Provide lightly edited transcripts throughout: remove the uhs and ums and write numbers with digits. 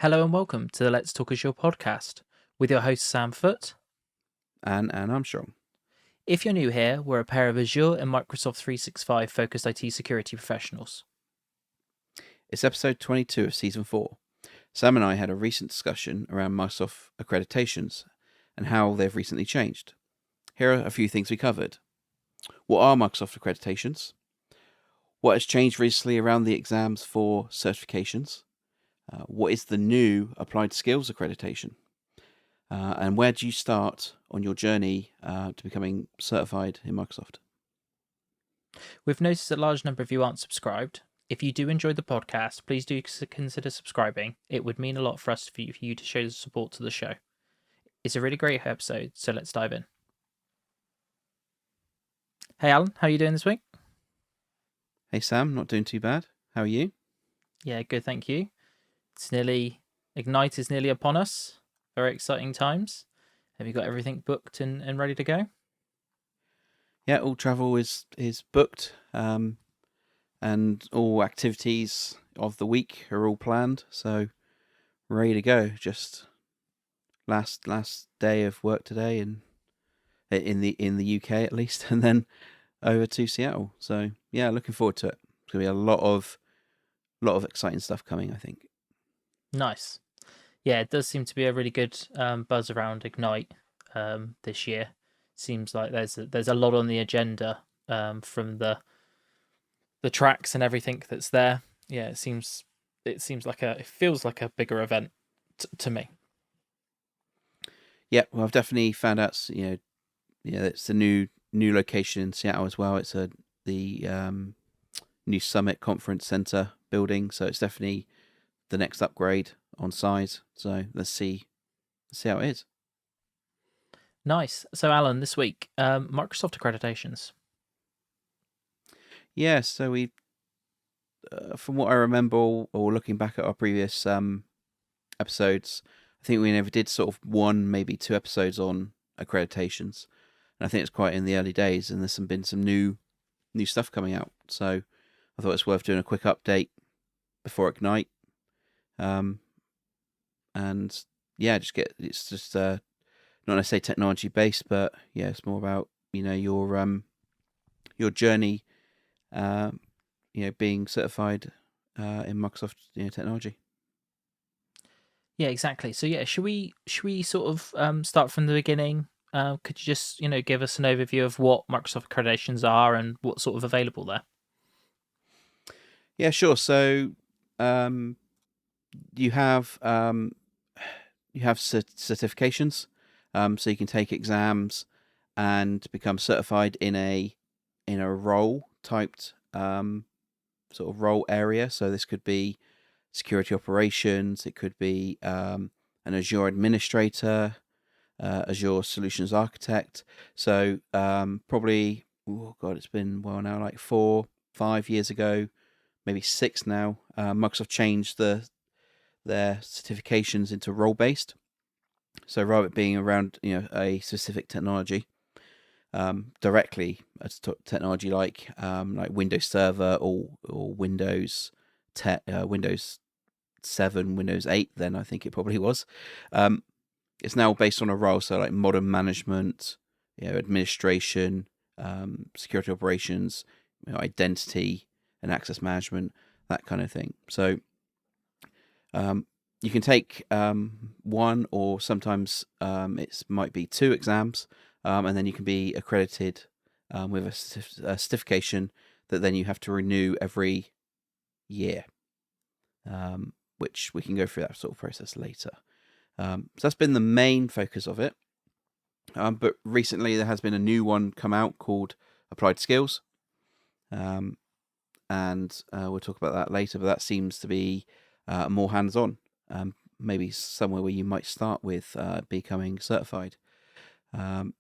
Hello and welcome to the Let's Talk Azure podcast with your host Sam Foote. And Armstrong. If you're new here, we're a pair of Azure and Microsoft 365 focused IT security professionals. It's episode 22 of season 4. Sam and I had a recent discussion around Microsoft accreditations and how they've recently changed. Here are a few things we covered. What are Microsoft accreditations? What has changed recently around the exams for certifications? What is the new applied skills accreditation? And where do you start on your journey to becoming certified in Microsoft? We've noticed a large number of you aren't subscribed. If you do enjoy the podcast, please do consider subscribing. It would mean a lot for us for you to show the support to the show. It's a really great episode, so let's dive in. Hey Alan, how are you doing this week? Hey Sam, not doing too bad. How are you? Yeah, good, thank you. Ignite is nearly upon us. Very exciting times. Have you got everything booked and ready to go? Yeah, all travel is booked, and all activities of the week are all planned. So ready to go. Just last day of work today, and in the UK at least, and then over to Seattle. So yeah, looking forward to it. It's gonna be a lot of exciting stuff coming, I think. Nice. Yeah, it does seem to be a really good buzz around Ignite this year. Seems like there's a lot on the agenda from the tracks and everything that's there. Yeah, it feels like a bigger event to me. Yeah, well, I've definitely found out. It's the new location in Seattle as well. It's the new Summit Conference Center building, so it's definitely the next upgrade on size. So let's see how it is. Nice. So Alan, this week, Microsoft accreditations. Yeah, so we, from what I remember, or looking back at our previous episodes, I think we never did sort of one, maybe two episodes on accreditations, and I think it's quite in the early days, and there's been some new stuff coming out. So I thought it's worth doing a quick update before Ignite, and yeah, it's just not necessarily technology based, but yeah, it's more about your journey, being certified in Microsoft technology. Yeah, exactly. So yeah, should we sort of start from the beginning? Could you just give us an overview of what Microsoft accreditations are and what's sort of available there? Yeah, sure. So you have certifications, so you can take exams and become certified in a role typed sort of role area. So this could be security operations, it could be an Azure administrator, Azure solutions architect. So probably, it's been a while now, like 4-5 years ago, maybe 6 now. Microsoft changed their certifications into role based. So rather than being around a specific technology, directly a technology like Windows Server or Windows Windows 7, Windows 8. Then I think it probably was. It's now based on a role, so like modern management, administration, security operations, identity and access management, that kind of thing. So you can take one, or sometimes it might be 2 exams, and then you can be accredited with a certification that then you have to renew every year, which we can go through that sort of process later. So that's been the main focus of it. But recently there has been a new one come out called Applied Skills. And we'll talk about that later, but that seems to be more hands-on. Maybe somewhere where you might start with becoming certified. And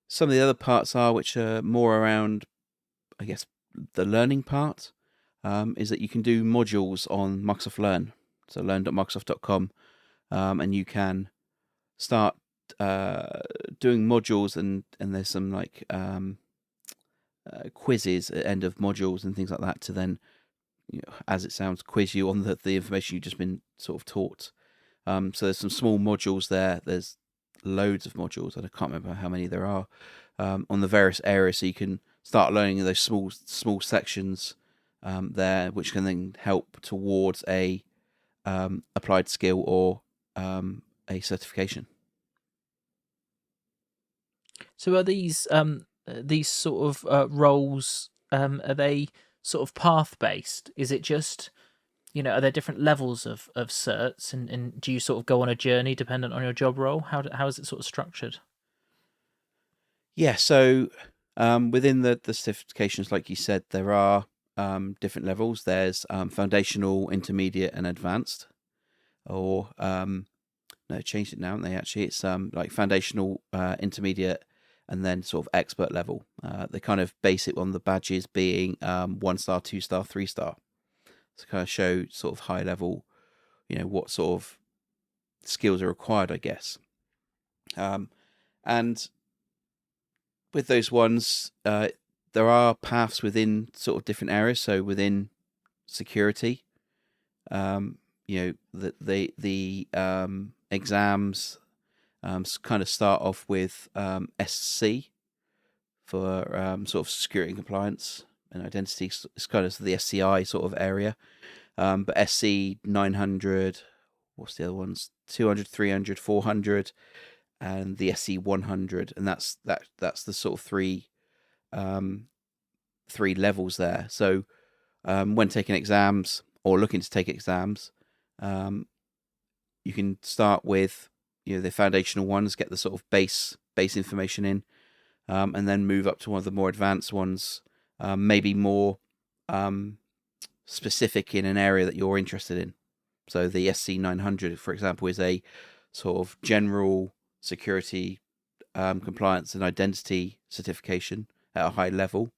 some of the other parts which are more around, I guess, the learning part, is that you can do modules on Microsoft Learn. So learn.microsoft.com, and you can start doing modules, and there's some like quizzes at the end of modules and things like that to then as it sounds, quiz you on the information you've just been sort of taught. So there's some small modules there. There's loads of modules, and I can't remember how many there are on the various areas. So you can start learning those small sections there, which can then help towards a applied skill or a certification. So are these sort of roles, are they sort of path based? Is it just, are there different levels of certs, and do you sort of go on a journey dependent on your job role? How is it sort of structured? Yeah, so within the certifications, like you said, there are different levels. There's foundational, intermediate, and advanced. Or no, changed it now, haven't they? Actually, it's like foundational, intermediate, and then sort of expert level. They kind of base it on the badges being 1 star, 2 star, 3 star, to kind of show sort of high level, what sort of skills are required, I guess. And with those ones, there are paths within sort of different areas. So within security, the exams kind of start off with SC for sort of security and compliance and identity. It's kind of the SCI sort of area. But SC 900, what's the other ones? 200, 300, 400, and the SC 100, and that's the sort of three levels there. So when taking exams or looking to take exams, you can start with the foundational ones, get the sort of base information in, and then move up to one of the more advanced ones, maybe more specific in an area that you're interested in. So the SC 900, for example, is a sort of general security, compliance, and identity certification at a high level.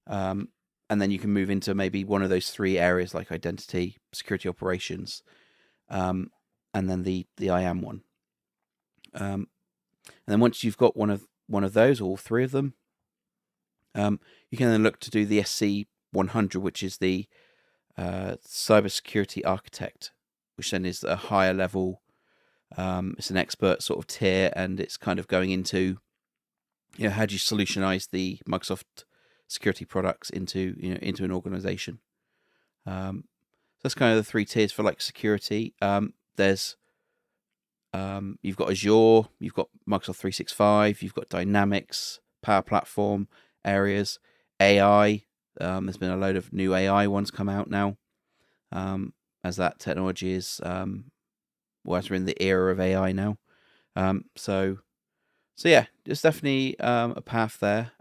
And then you can move into maybe one of those three areas like identity, security operations, and then the IAM one. And then once you've got one of those, or all three of them, you can then look to do the SC 100, which is the cybersecurity architect, which then is a higher level. It's an expert sort of tier, and it's kind of going into, how do you solutionize the Microsoft security products into an organization. So that's kind of the three tiers for like security. There's you've got Azure, you've got Microsoft 365, you've got Dynamics, Power Platform areas, AI. There's been a load of new AI ones come out now, as that technology is, as we're in the era of AI now. So yeah, there's definitely a path there,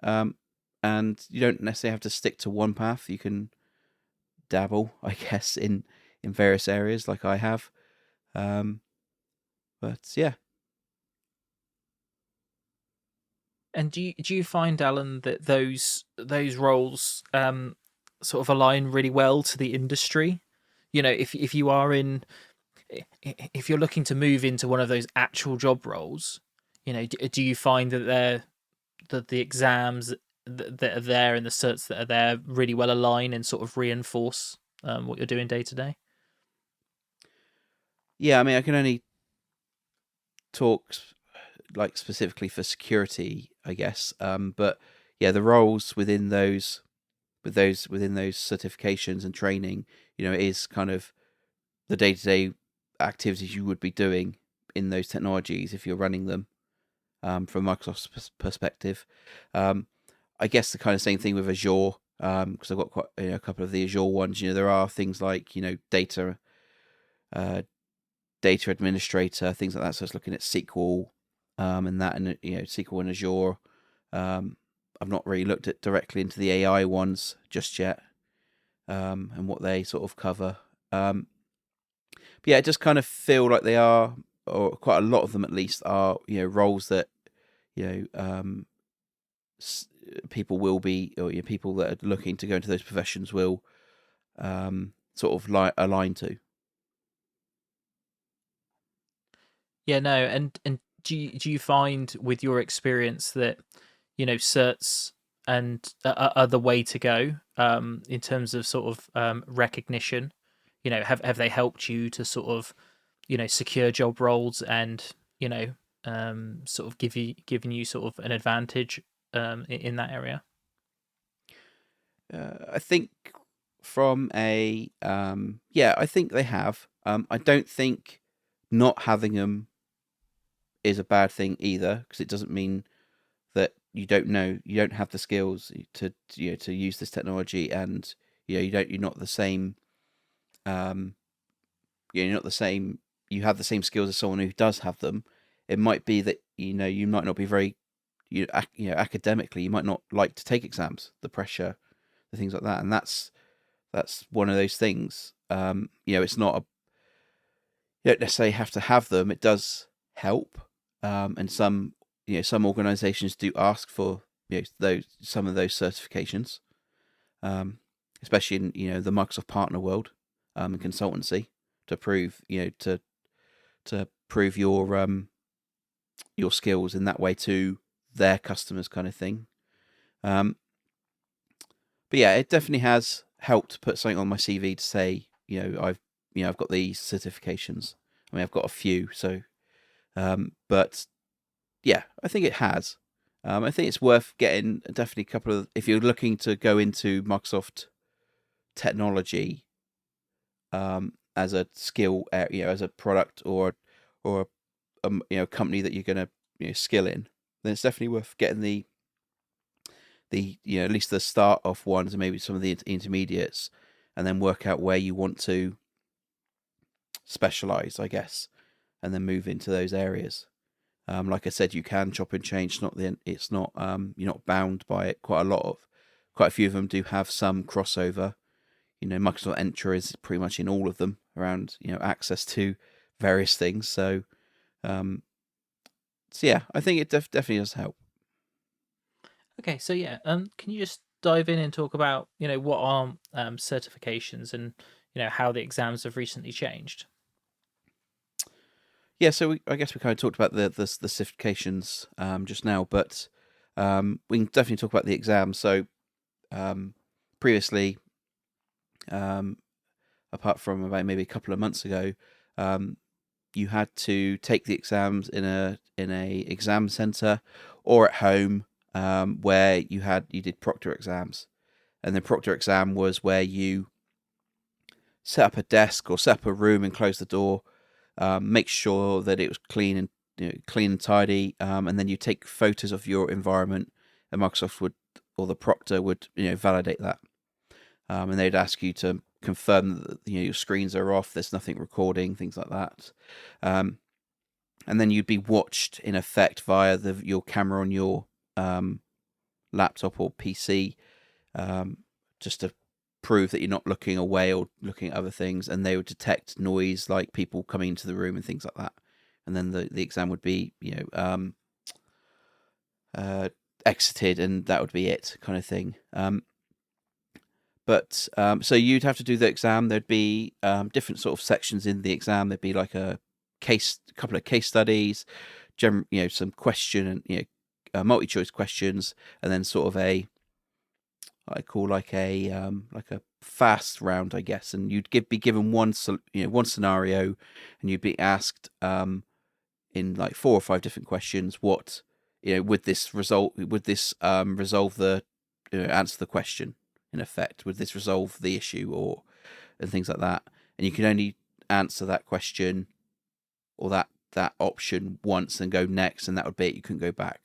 and you don't necessarily have to stick to one path. You can dabble, I guess, in various areas like I have. But yeah. And do you find, Alan, that those roles sort of align really well to the industry? If you are if you're looking to move into one of those actual job roles, do you find that the exams that are there and the certs that are there really well align and sort of reinforce what you're doing day to day? Yeah, I mean, I can only talk like specifically for security, I guess. But yeah, the roles within those certifications and training, it is kind of the day-to-day activities you would be doing in those technologies if you're running them, from Microsoft's perspective. I guess the kind of same thing with Azure, because I've got quite a couple of the Azure ones. There are things like data administrator, things like that. So it's looking at SQL, and that, and SQL and Azure. I've not really looked at directly into the AI ones just yet, and what they sort of cover. But yeah, I just kind of feel like they are, or quite a lot of them at least, are roles that people will be, or people that are looking to go into those professions will sort of align to. Yeah, no, and do you find with your experience that certs are the way to go in terms of sort of recognition? Have they helped you to sort of secure job roles and you know sort of giving you sort of an advantage in that area? I think from a I think they have. I don't think not having them is a bad thing either, because it doesn't mean that you don't have the skills to use this technology, and you're not the same. Um, you're not the same. You have the same skills as someone who does have them. It might be that you might not be very academically, you might not like to take exams, the pressure, the things like that, and that's one of those things. It's not you don't necessarily have to have them. It does help, and some organisations do ask for some of those certifications, especially in the Microsoft partner world, and consultancy, to prove to prove your skills in that way to their customers, kind of thing. But yeah, it definitely has helped put something on my CV to say, I've got these certifications. I mean, I've got a few, so, but yeah, I think it has. I think it's worth getting definitely a couple of, if you're looking to go into Microsoft technology, as a skill, as a product or a company that you're going to skill in, then it's definitely worth getting the at least the start off ones and maybe some of the intermediates, and then work out where you want to specialize, I guess, and then move into those areas. Like I said, you can chop and change. It's not you're not bound by it. Quite a few of them do have some crossover. Microsoft Entra is pretty much in all of them around access to various things. So yeah, I think it definitely does help. Okay, so yeah, can you just dive in and talk about what are certifications and how the exams have recently changed? Yeah, so I guess we kind of talked about the certifications just now, but we can definitely talk about the exams. So previously, apart from about maybe a couple of months ago, you had to take the exams in a exam center or at home, where you did proctor exams, and the proctor exam was where you set up a desk or set up a room and close the door, make sure that it was clean and tidy, and then you take photos of your environment, and Microsoft would, or the proctor would, validate that, and they'd ask you to confirm that your screens are off, there's nothing recording, things like that, and then you'd be watched in effect via your camera on your laptop or PC, just to prove that you're not looking away or looking at other things, and they would detect noise like people coming into the room and things like that, and then the exam would be exited, and that would be it, kind of thing. But so you'd have to do the exam. There'd be different sort of sections in the exam. There'd be like a couple of case studies, some question and multi-choice questions, and then sort of I call like a fast round, I guess. And you'd be given one scenario, and you'd be asked in like 4 or 5 different questions, what would this resolve the answer the question, in effect, would this resolve the issue, and things like that. And you can only answer that question or that option once and go next, and that would be it. You couldn't go back.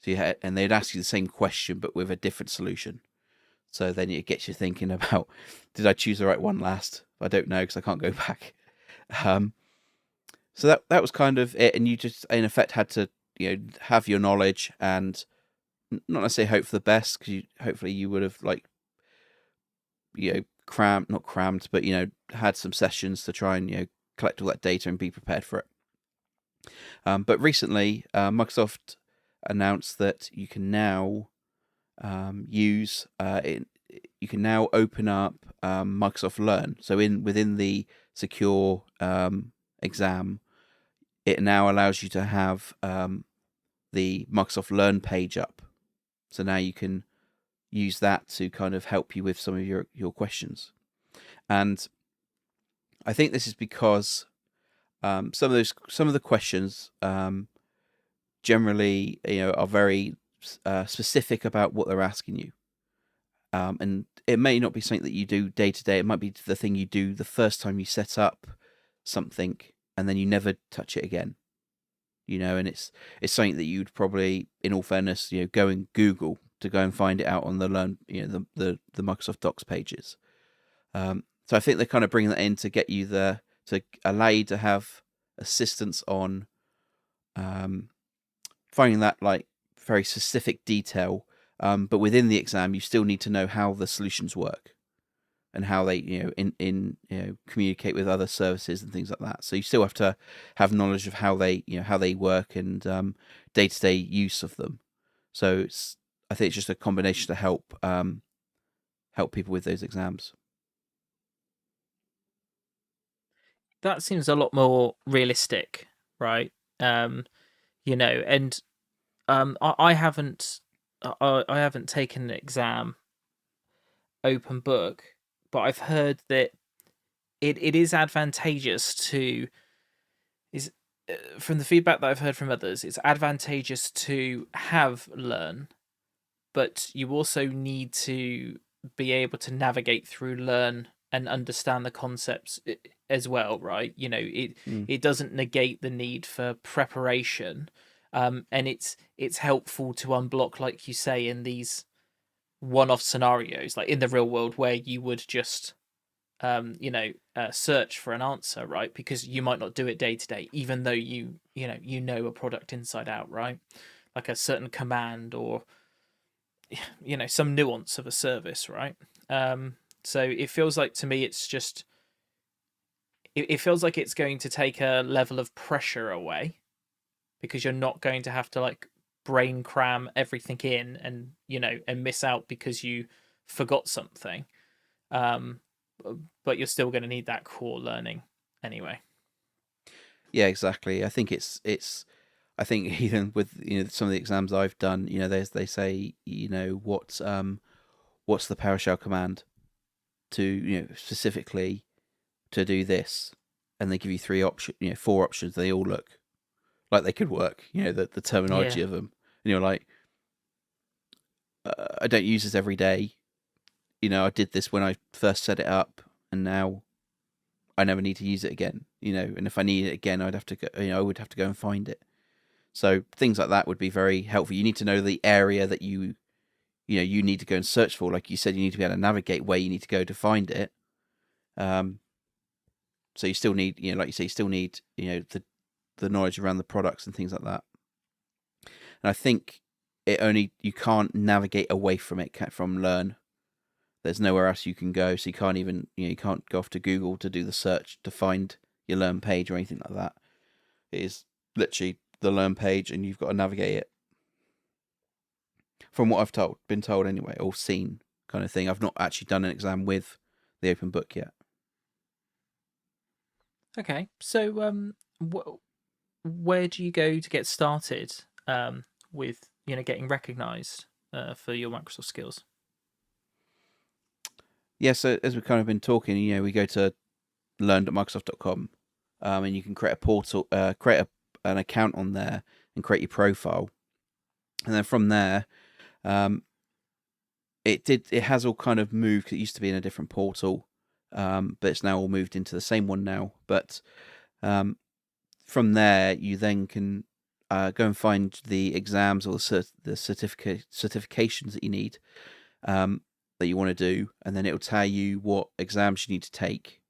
So and they'd ask you the same question but with a different solution. So then it gets you thinking about, did I choose the right one last? I don't know, because I can't go back. So that was kind of it, and you just in effect had to have your knowledge and not necessarily hope for the best, because hopefully you would have not crammed, but had some sessions to try and collect all that data and be prepared for it. But recently, Microsoft announced that you can now use you can now open up Microsoft Learn. So within the secure exam, it now allows you to have the Microsoft Learn page up. So now you can use that to kind of help you with some of your questions. And I think this is because some of the questions generally, are very specific about what they're asking you. And it may not be something that you do day to day. It might be the thing you do the first time you set up something, and then you never touch it again. And it's something that you'd probably, in all fairness, go and Google to go and find it out on the learn, the Microsoft Docs pages. So I think they're kind of bringing that in to get you there, to allow you to have assistance on finding that like very specific detail. But within the exam, you still need to know how the solutions work and how they, communicate with other services and things like that. So you still have to have knowledge of how they work and day-to-day use of them. So I think it's just a combination to help people with those exams. That seems a lot more realistic, right? And I haven't taken an exam open book, but I've heard that it is advantageous from the feedback that I've heard from others, it's advantageous to have learn, but you also need to be able to navigate through learn and understand the concepts as well, right? It doesn't negate the need for preparation, and it's helpful to unblock, like you say, in these one-off scenarios, like in the real world, where you would just search for an answer, right? Because you might not do it day to day, even though you know a product inside out, right? Like a certain command or some nuance of a service, right? So it feels like, to me, it's just it feels like it's going to take a level of pressure away, because you're not going to have to like brain cram everything in and miss out because you forgot something. But you're still going to need that core learning anyway. Yeah, exactly. I think I think even with some of the exams I've done, they say what's the PowerShell command to specifically to do this, and they give you four options. They all look like they could work. The terminology Yeah. of them, and you're like, I don't use this every day. I did this when I first set it up, and now I never need to use it again. And if I need it again, I'd have to go. I would have to go and find it. So things like that would be very helpful. You need to know the area that you need to go and search for. Like you said, you need to be able to navigate where you need to go to find it. So you still need, like you say, you still need, the knowledge around the products and things like that. And I think you can't navigate away from it from Learn. There's nowhere else you can go, so you can't even, you can't go off to Google to do the search to find your Learn page or anything like that. It is literally the Learn page, and you've got to navigate it. From what I've been told anyway, or seen, kind of thing. I've not actually done an exam with the open book yet. Okay, so where do you go to get started with getting recognised for your Microsoft skills? Yeah, so as we've kind of been talking, we go to learn.microsoft.com, and you can create a portal, an account on there, and create your profile, and then from there, it has all kind of moved. It used to be in a different portal, but it's now all moved into the same one now. But from there, you then can go and find the exams or the certifications that you need, that you want to do, and then it will tell you what exams you need to take,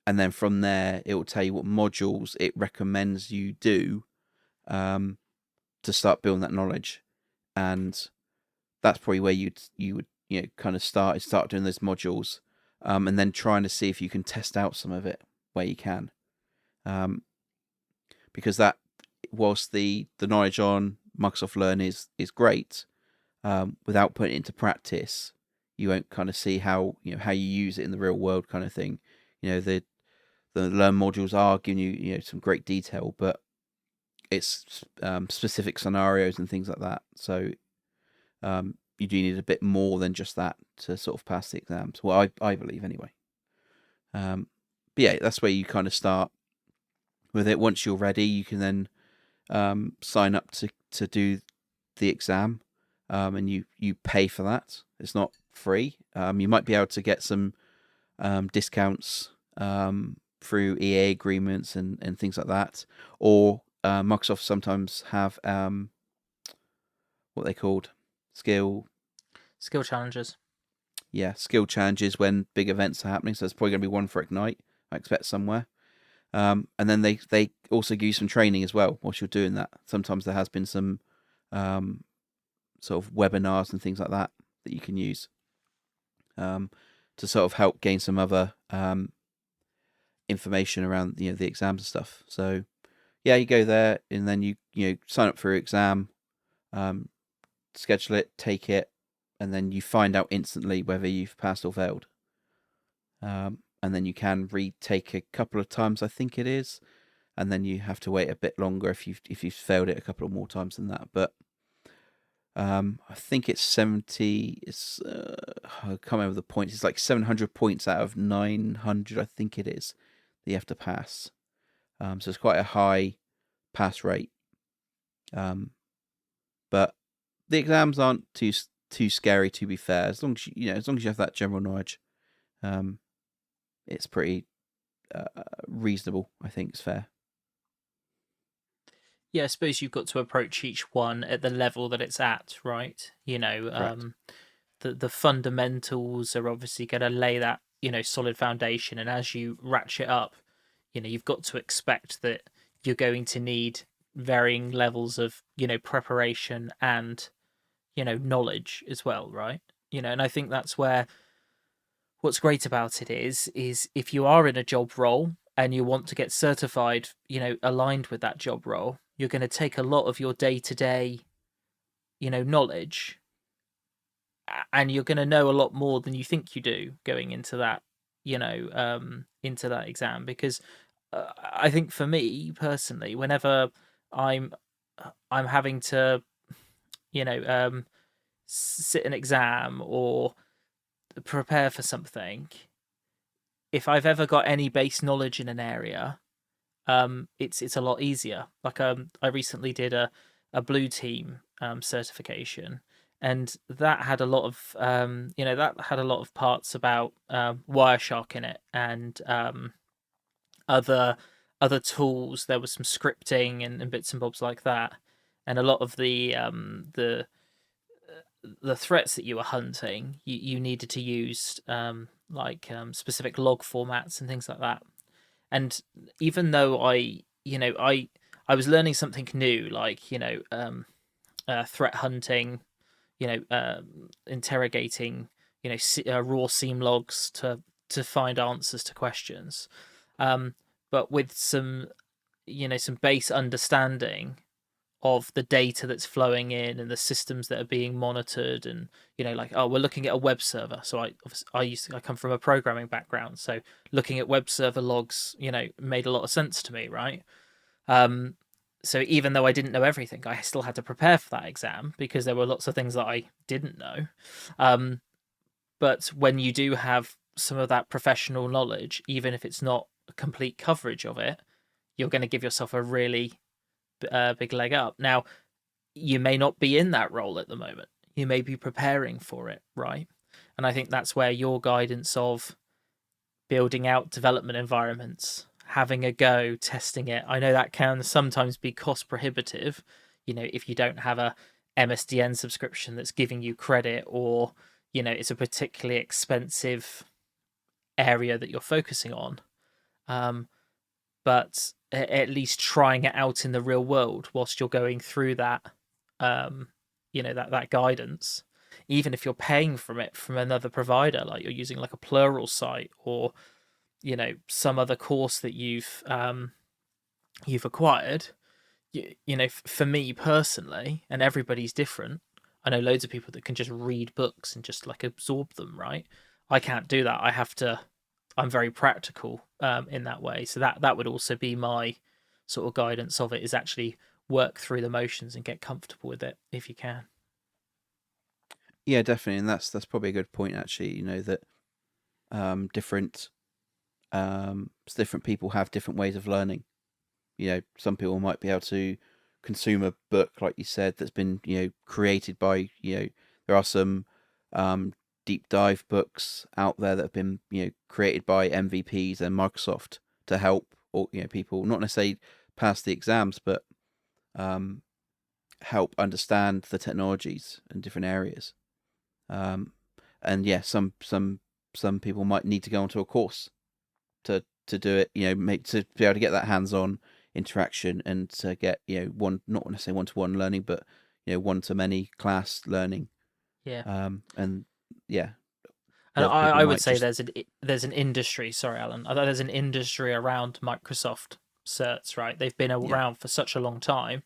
and then from there it will tell you what modules it recommends you do to start building that knowledge. And that's probably where you would kind of start doing those modules, and then trying to see if you can test out some of it where you can, because that, whilst the knowledge on Microsoft Learn is great, without putting it into practice, you won't kind of see how you use it in the real world, kind of thing. The Learn modules are giving you some great detail, but it's specific scenarios and things like that. So you do need a bit more than just that to sort of pass the exams. Well, I believe anyway. But yeah, that's where you kind of start with it. Once you're ready, you can then sign up to do the exam, and you pay for that. It's not free. You might be able to get some discounts through EA agreements and things like that, or Microsoft sometimes have what they called skill challenges. skill challenges when big events are happening. So there's probably going to be one for Ignite, I expect, somewhere. And then they also give you some training as well whilst you're doing that. Sometimes there has been some sort of webinars and things like that you can use to sort of help gain some other information around the exams and stuff. So yeah, you go there and then you sign up for your exam, schedule it, take it, and then you find out instantly whether you've passed or failed. And then you can retake a couple of times, I think it is, and then you have to wait a bit longer if you've failed it a couple of more times than that. But I think it's 70. It's I can't remember the points. It's like 700 points out of 900, I think it is, that you have to pass. So it's quite a high pass rate. But the exams aren't too scary, to be fair. As long as as long as you have that general knowledge, it's pretty reasonable. I think it's fair. Yeah, I suppose you've got to approach each one at the level that it's at, right? The fundamentals are obviously going to lay that solid foundation, and as you ratchet up, you've got to expect that you're going to need varying levels of preparation and knowledge as well, right? And I think that's where what's great about it is if you are in a job role and you want to get certified, aligned with that job role, you're going to take a lot of your day-to-day, knowledge, and you're going to know a lot more than you think you do going into that, into that exam. Because I think for me personally, whenever I'm having to, sit an exam or prepare for something, if I've ever got any base knowledge in an area, it's a lot easier. Like I recently did a blue team certification, and that had a lot of that had a lot of parts about Wireshark in it, and other tools. There was some scripting and bits and bobs like that, and a lot of the threats that you were hunting, you needed to use specific log formats and things like that. And even though I was learning something new, like threat hunting, interrogating, raw seam logs to find answers to questions, but with some some base understanding of the data that's flowing in and the systems that are being monitored, and we're looking at a web server. So I come from a programming background, so looking at web server logs made a lot of sense to me, right? So even though I didn't know everything, I still had to prepare for that exam because there were lots of things that I didn't know. But when you do have some of that professional knowledge, even if it's not a complete coverage of it, you're going to give yourself a really big leg up. Now, you may not be in that role at the moment. You may be preparing for it, right? And I think that's where your guidance of building out development environments, having a go, testing it. I know that can sometimes be cost prohibitive, if you don't have a MSDN subscription that's giving you credit, or, it's a particularly expensive area that you're focusing on. But at least trying it out in the real world whilst you're going through that, that guidance, even if you're paying from it from another provider, like you're using like a Plural site or some other course that you've acquired. For me personally, and everybody's different. I know loads of people that can just read books and just like absorb them, right? I can't do that. I'm very practical in that way. So that would also be my sort of guidance of it, is actually work through the motions and get comfortable with it if you can. Yeah, definitely, and that's probably a good point actually. That different different people have different ways of learning. Some people might be able to consume a book, like you said, that's been created by there are some um, deep dive books out there that have been created by MVPs and Microsoft to help or people not necessarily pass the exams, but um, help understand the technologies in different areas. Um, and yeah, some people might need to go onto a course to do it. Make to be able to get that hands-on interaction and to get one not necessarily one-to-one learning, but one-to-many class learning. Yeah. And yeah, And the other people I would might say just there's an industry. Sorry, Alan. I thought there's an industry around Microsoft certs, right? They've been yeah around for such a long time.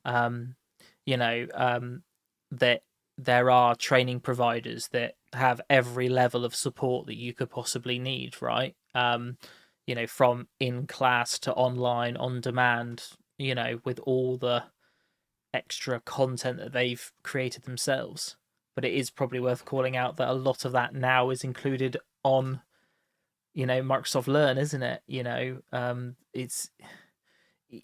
Um, you know, that there are training providers that have every level of support that you could possibly need, right? From in class to online, on demand. With all the extra content that they've created themselves. But it is probably worth calling out that a lot of that now is included on, Microsoft Learn, isn't it?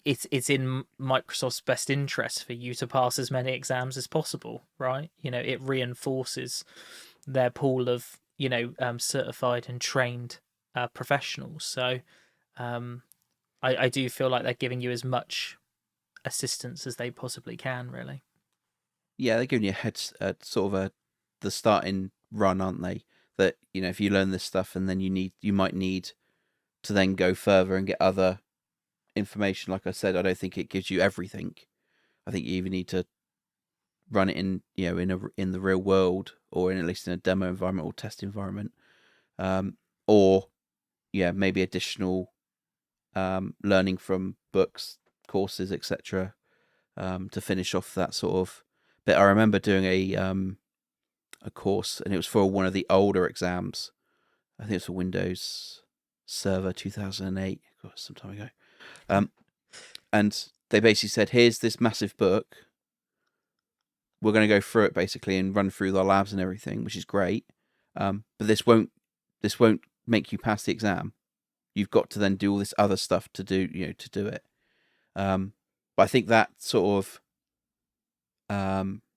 It's in Microsoft's best interest for you to pass as many exams as possible, right? It reinforces their pool of certified and trained professionals. So um, I do feel like they're giving you as much assistance as they possibly can, really. yeah they're giving you a sort of the starting run, aren't they? That if you learn this stuff and then you might need to then go further and get other information. Like I said, I don't think it gives you everything. I think you even need to run it in in the real world, or at least in a demo environment or test environment, or yeah, maybe additional learning from books, courses, etc. To finish off that sort of bit. I remember doing a course, and it was for one of the older exams. I think it's for Windows Server 2008, some time ago. And they basically said, "Here's this massive book. We're going to go through it basically and run through the labs and everything, which is great. But this won't make you pass the exam. You've got to then do all this other stuff to do it. But I think that sort of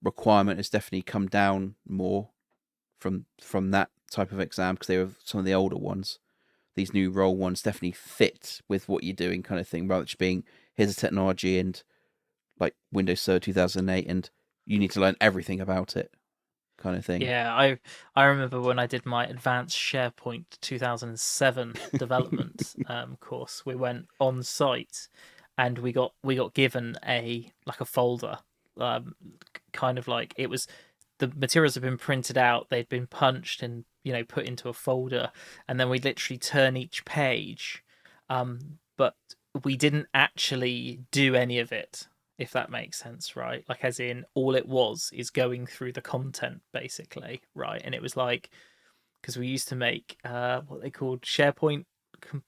requirement has definitely come down more from that type of exam, because they were some of the older ones. These new role ones definitely fit with what you're doing, kind of thing, rather than just being here's a technology and like Windows Server 2008, and you need to learn everything about it, kind of thing. Yeah, I remember when I did my advanced SharePoint 2007 development course. We went on site, and we got given a folder, um, kind of like it was the materials had been printed out, they'd been punched and put into a folder, and then we literally turn each page, but we didn't actually do any of it, if that makes sense, right? Like, as in, all it was is going through the content, basically, right? And it was like, because we used to make what they called SharePoint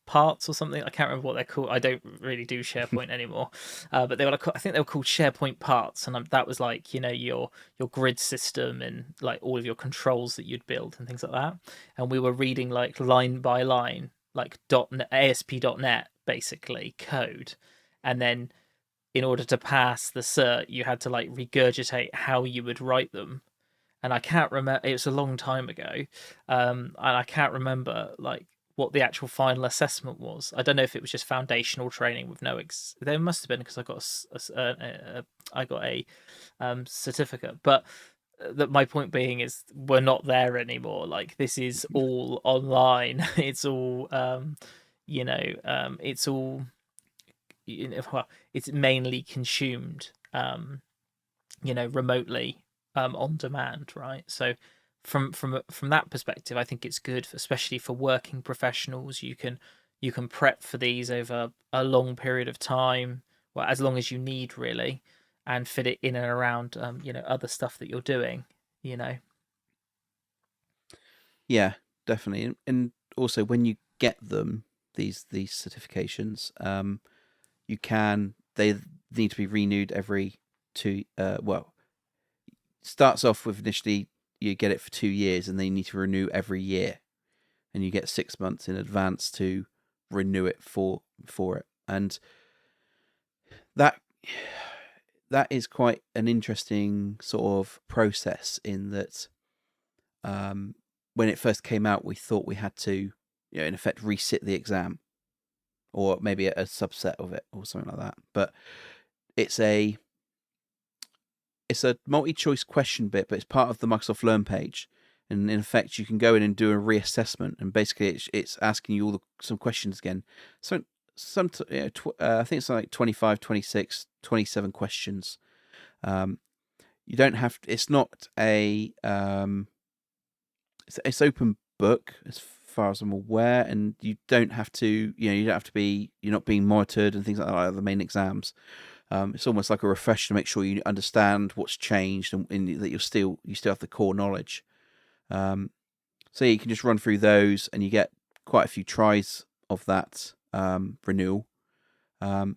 parts or something. I can't remember what they're called. I don't really do SharePoint anymore, but they were like, I think they were called SharePoint parts, and that was like your grid system and like all of your controls that you'd build and things like that. And we were reading like line by line, like .NET, ASP.NET basically code, and then in order to pass the cert, you had to like regurgitate how you would write them. And I can't remember. It was a long time ago, and I can't remember like what the actual final assessment was. I don't know if it was just foundational training with no. There must have been, because I got I got a certificate, but that my point being is we're not there anymore. Like, this is all online. It's all it's all well, it's mainly consumed remotely, on demand, right? So from that perspective, I think it's good, especially for working professionals. You can prep for these over a long period of time, well, as long as you need, really, and fit it in and around other stuff that you're doing you know Yeah, definitely. And also when you get them, these certifications, they need to be renewed every two. Well, starts off with initially you get it for 2 years, and then you need to renew every year, and you get 6 months in advance to renew it for it. And that is quite an interesting sort of process, in that when it first came out, we thought we had to, in effect, resit the exam, or maybe a subset of it, or something like that. But it's a multi-choice question bit, but it's part of the Microsoft Learn page. And in effect, you can go in and do a reassessment, and basically it's asking you some questions again. So I think it's like 25, 26, 27 questions. You don't have to, it's not a it's open book as far as I'm aware, and you don't have to, you're not being monitored and things like that, like the main exams. It's almost like a refresher to make sure you understand what's changed, and that you still have the core knowledge. So you can just run through those, and you get quite a few tries of that renewal. And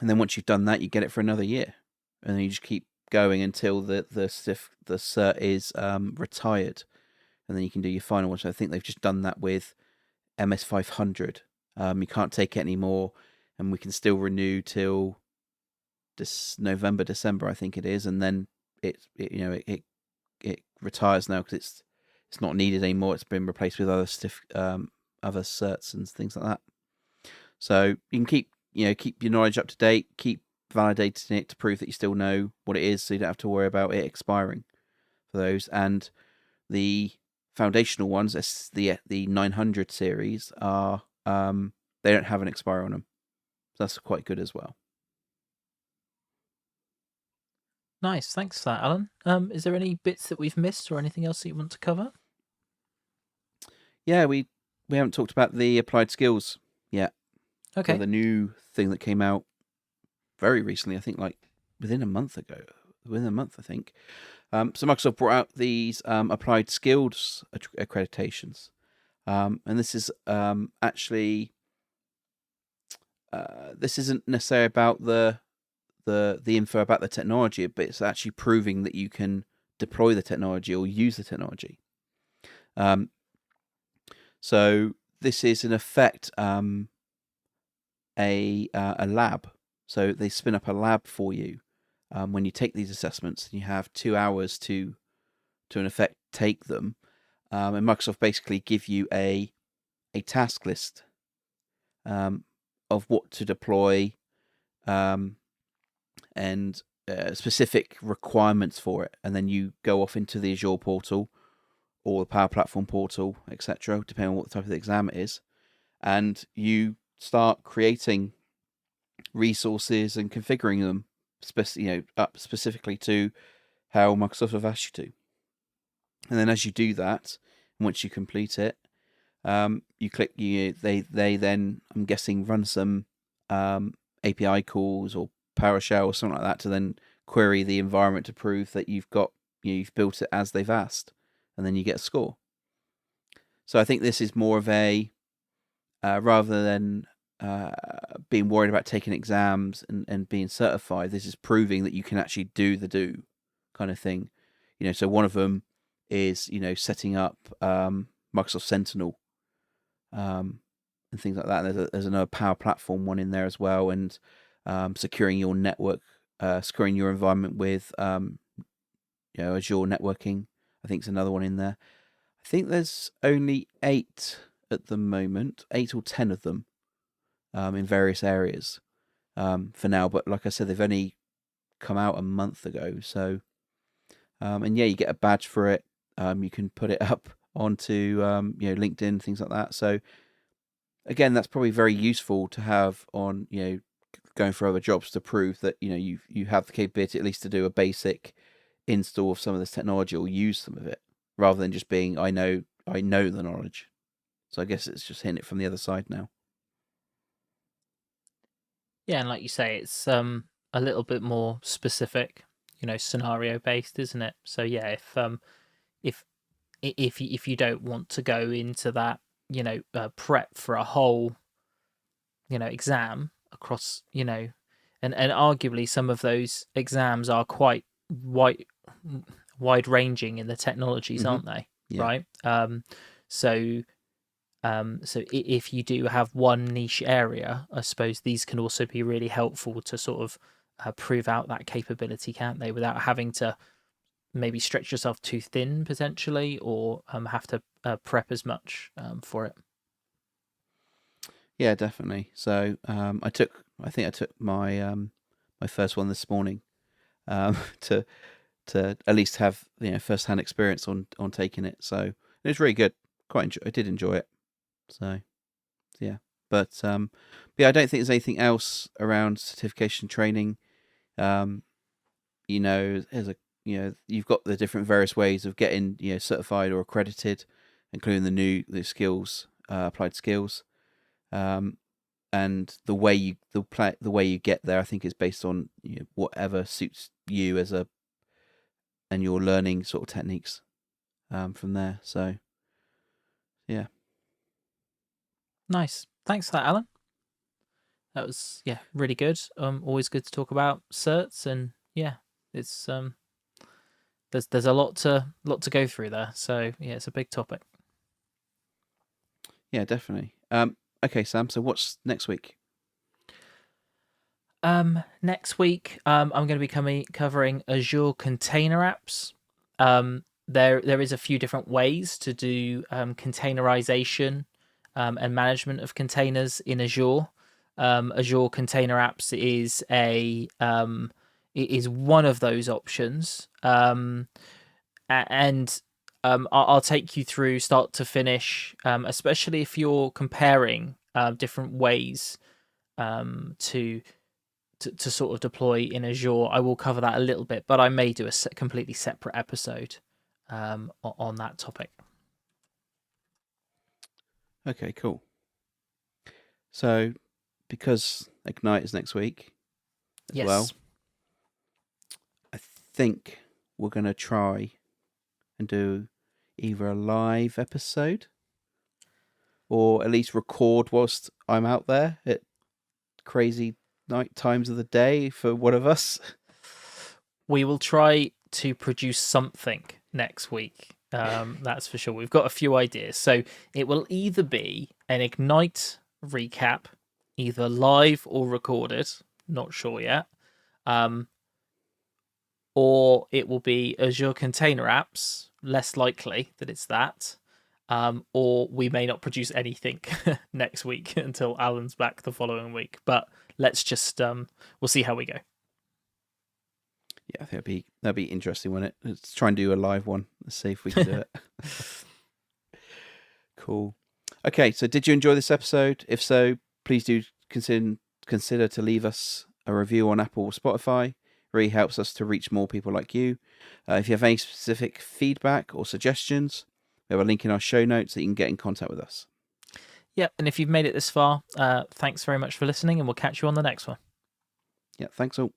then once you've done that, you get it for another year, and then you just keep going until the cert is retired, and then you can do your final one. So I think they've just done that with MS500. You can't take it anymore, and we can still renew till this November, December, I think it is, and then it retires now, because it's not needed anymore. It's been replaced with other other certs and things like that. So you can keep your knowledge up to date, keep validating it to prove that you still know what it is, so you don't have to worry about it expiring for those. And the foundational ones, the 900 series, are they don't have an expire on them, so that's quite good as well. Nice, thanks for that, Alan. Is there any bits that we've missed, or anything else that you want to cover? Yeah, we haven't talked about the applied skills yet. Okay. So the new thing that came out very recently, I think, like within a month, I think. So Microsoft brought out these applied skills accreditations, and this is actually this isn't necessarily about the info about the technology, but it's actually proving that you can deploy the technology or use the technology. So this is in effect a lab. So they spin up a lab for you when you take these assessments, and you have 2 hours to in effect take them. And Microsoft basically give you a task list of what to deploy, and specific requirements for it, and then you go off into the Azure portal or the Power Platform portal, etc., depending on what type of exam it is, and you start creating resources and configuring them, up specifically to how Microsoft have asked you to. And then as you do that, once you complete it, you click. They then, I'm guessing, run some API calls or PowerShell or something like that to then query the environment to prove that you've built it as they've asked, and then you get a score. So I think this is more of a rather than being worried about taking exams and being certified, this is proving that you can actually do kind of thing. So one of them is setting up Microsoft Sentinel and things like that. And there's another Power Platform one in there as well, and securing your network, securing your environment with Azure networking. I think it's another one in there. I think there's only 8 at the moment, 8 or 10 of them in various areas for now. But like I said, they've only come out a month ago. So, and yeah, you get a badge for it. You can put it up onto LinkedIn, things like that. So again, that's probably very useful to have on going for other jobs, to prove that you have the capability at least to do a basic install of some of this technology or use some of it, rather than just being I know the knowledge. So I guess it's just hitting it from the other side now. Yeah, and like you say, it's a little bit more specific, scenario based, isn't it? So yeah, if you don't want to go into that, prep for a whole, exam across, and arguably some of those exams are quite wide ranging in the technologies, Hmm. aren't they? Yeah. Right. So if you do have one niche area, I suppose these can also be really helpful to sort of prove out that capability, can't they? Without having to maybe stretch yourself too thin potentially, or have to prep as much for it. Yeah, definitely. So I think I took my first one this morning, to at least have first hand experience on taking it. So it was really good. I did enjoy it. So yeah, but yeah, I don't think there's anything else around certification training. Um, as a you've got the different various ways of getting certified or accredited, including the skills, applied skills. Um, and the way you get there, I think, is based on whatever suits you and your learning sort of techniques from there. So yeah, Nice. Thanks for that, Alan. That was really good. Always good to talk about certs, and it's there's a lot to go through there. So yeah, it's a big topic. yeah, definitely. Okay, Sam. So what's next week? Next week, I'm going to be covering Azure Container Apps. There is a few different ways to do containerization and management of containers in Azure. Azure Container Apps is one of those options, and I'll take you through start to finish, especially if you're comparing different ways to to sort of deploy in Azure. I will cover that a little bit, but I may do a completely separate episode on that topic. Okay, cool. So because Ignite is next week as well, Yes. I think we're gonna try and do either a live episode or at least record whilst I'm out there at crazy night times of the day for one of us. We will try to produce something next week. That's for sure. We've got a few ideas. So it will either be an Ignite recap, either live or recorded, not sure yet. Um, or it will be Azure Container Apps, less likely that it's that. Or we may not produce anything next week until Alan's back the following week. But let's just we'll see how we go. Yeah, I think that'd be interesting, wouldn't it? Let's try and do a live one. Let's see if we can do it. Cool. Okay, so did you enjoy this episode? If so, please do consider to leave us a review on Apple or Spotify. It really helps us to reach more people like you. If you have any specific feedback or suggestions, we have a link in our show notes that you can get in contact with us. Yep, and if you've made it this far, thanks very much for listening, and we'll catch you on the next one. Yeah, thanks all.